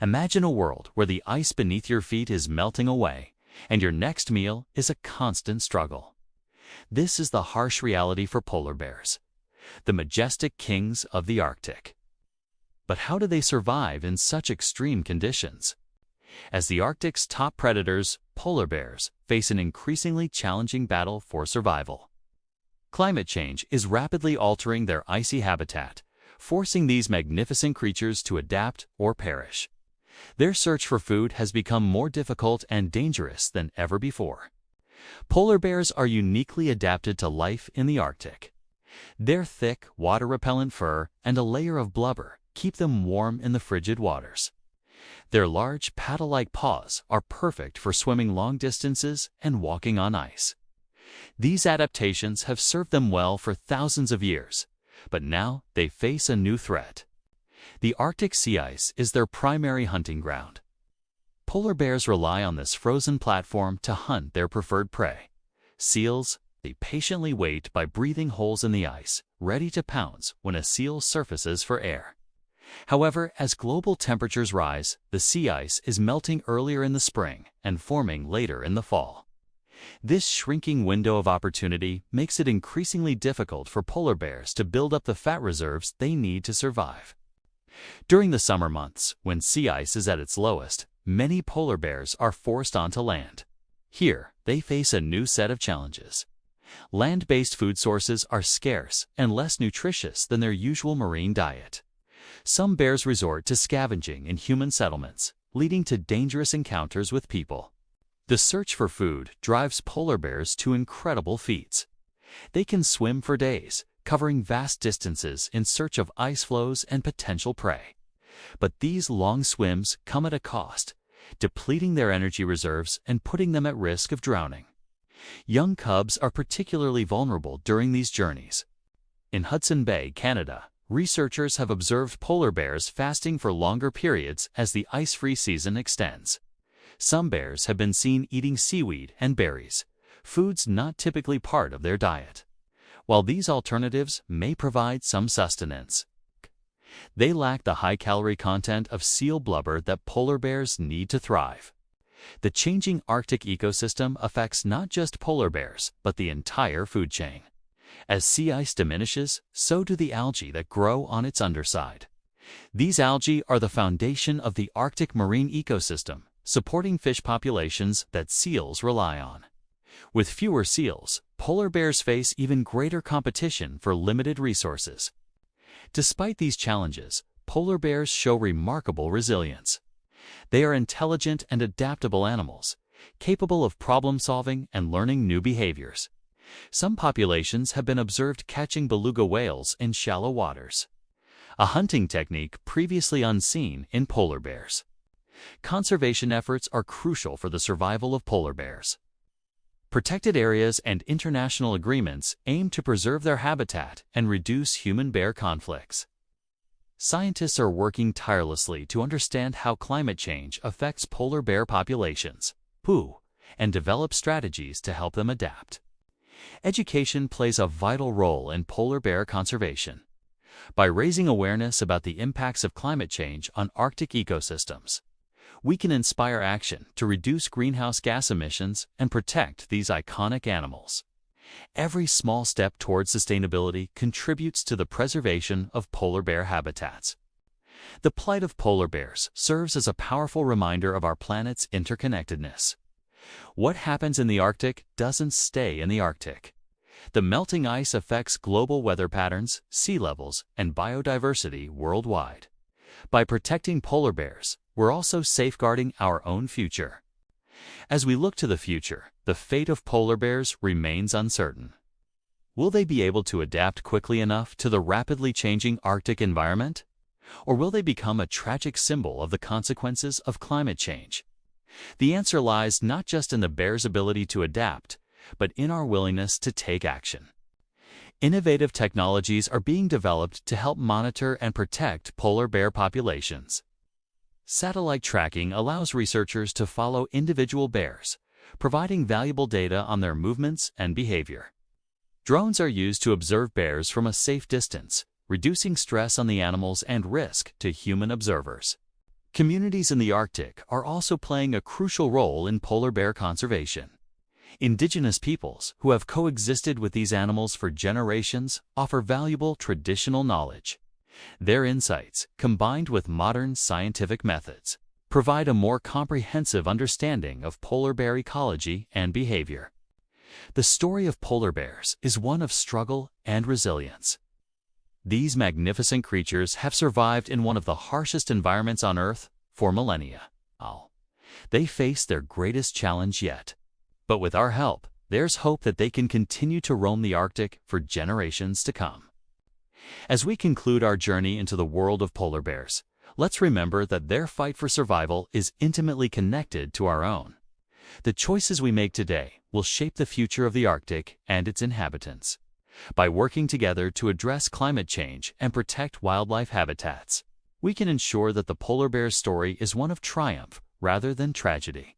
Imagine a world where the ice beneath your feet is melting away, and your next meal is a constant struggle. This is the harsh reality for polar bears, the majestic kings of the Arctic. But how do they survive in such extreme conditions? As the Arctic's top predators, polar bears face an increasingly challenging battle for survival. Climate change is rapidly altering their icy habitat, forcing these magnificent creatures to adapt or perish. Their search for food has become more difficult and dangerous than ever before. Polar bears are uniquely adapted to life in the Arctic. Their thick, water-repellent fur and a layer of blubber keep them warm in the frigid waters. Their large, paddle-like paws are perfect for swimming long distances and walking on ice. These adaptations have served them well for thousands of years, but now they face a new threat. The Arctic sea ice is their primary hunting ground. Polar bears rely on this frozen platform to hunt their preferred prey. Seals, they patiently wait by breathing holes in the ice, ready to pounce when a seal surfaces for air. However, as global temperatures rise, the sea ice is melting earlier in the spring and forming later in the fall. This shrinking window of opportunity makes it increasingly difficult for polar bears to build up the fat reserves they need to survive. During the summer months, when sea ice is at its lowest, many polar bears are forced onto land. Here, they face a new set of challenges. Land-based food sources are scarce and less nutritious than their usual marine diet. Some bears resort to scavenging in human settlements, leading to dangerous encounters with people. The search for food drives polar bears to incredible feats. They can swim for days, covering vast distances in search of ice floes and potential prey. But these long swims come at a cost, depleting their energy reserves and putting them at risk of drowning. Young cubs are particularly vulnerable during these journeys. In Hudson Bay, Canada, researchers have observed polar bears fasting for longer periods as the ice-free season extends. Some bears have been seen eating seaweed and berries, foods not typically part of their diet. While these alternatives may provide some sustenance, they lack the high-calorie content of seal blubber that polar bears need to thrive. The changing Arctic ecosystem affects not just polar bears, but the entire food chain. As sea ice diminishes, so do the algae that grow on its underside. These algae are the foundation of the Arctic marine ecosystem, supporting fish populations that seals rely on. With fewer seals, polar bears face even greater competition for limited resources. Despite these challenges, polar bears show remarkable resilience. They are intelligent and adaptable animals, capable of problem-solving and learning new behaviors. Some populations have been observed catching beluga whales in shallow waters, a hunting technique previously unseen in polar bears. Conservation efforts are crucial for the survival of polar bears. Protected areas and international agreements aim to preserve their habitat and reduce human-bear conflicts. Scientists are working tirelessly to understand how climate change affects polar bear populations, and develop strategies to help them adapt. Education plays a vital role in polar bear conservation. By raising awareness about the impacts of climate change on Arctic ecosystems, we can inspire action to reduce greenhouse gas emissions and protect these iconic animals. Every small step towards sustainability contributes to the preservation of polar bear habitats. The plight of polar bears serves as a powerful reminder of our planet's interconnectedness. What happens in the Arctic doesn't stay in the Arctic. The melting ice affects global weather patterns, sea levels, and biodiversity worldwide. By protecting polar bears, we're also safeguarding our own future. As we look to the future, the fate of polar bears remains uncertain. Will they be able to adapt quickly enough to the rapidly changing Arctic environment? Or will they become a tragic symbol of the consequences of climate change? The answer lies not just in the bear's ability to adapt, but in our willingness to take action. Innovative technologies are being developed to help monitor and protect polar bear populations. Satellite tracking allows researchers to follow individual bears, providing valuable data on their movements and behavior. Drones are used to observe bears from a safe distance, reducing stress on the animals and risk to human observers. Communities in the Arctic are also playing a crucial role in polar bear conservation. Indigenous peoples who have coexisted with these animals for generations offer valuable traditional knowledge. Their insights, combined with modern scientific methods, provide a more comprehensive understanding of polar bear ecology and behavior. The story of polar bears is one of struggle and resilience. These magnificent creatures have survived in one of the harshest environments on Earth for millennia. They face their greatest challenge yet. But with our help, there's hope that they can continue to roam the Arctic for generations to come. As we conclude our journey into the world of polar bears, let's remember that their fight for survival is intimately connected to our own. The choices we make today will shape the future of the Arctic and its inhabitants. By working together to address climate change and protect wildlife habitats, we can ensure that the polar bear's story is one of triumph rather than tragedy.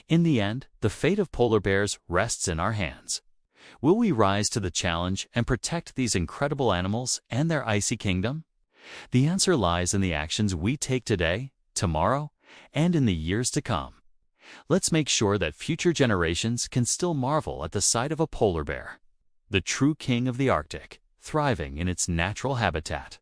In the end, the fate of polar bears rests in our hands. Will we rise to the challenge and protect these incredible animals and their icy kingdom? The answer lies in the actions we take today, tomorrow, and in the years to come. Let's make sure that future generations can still marvel at the sight of a polar bear, the true king of the Arctic, thriving in its natural habitat.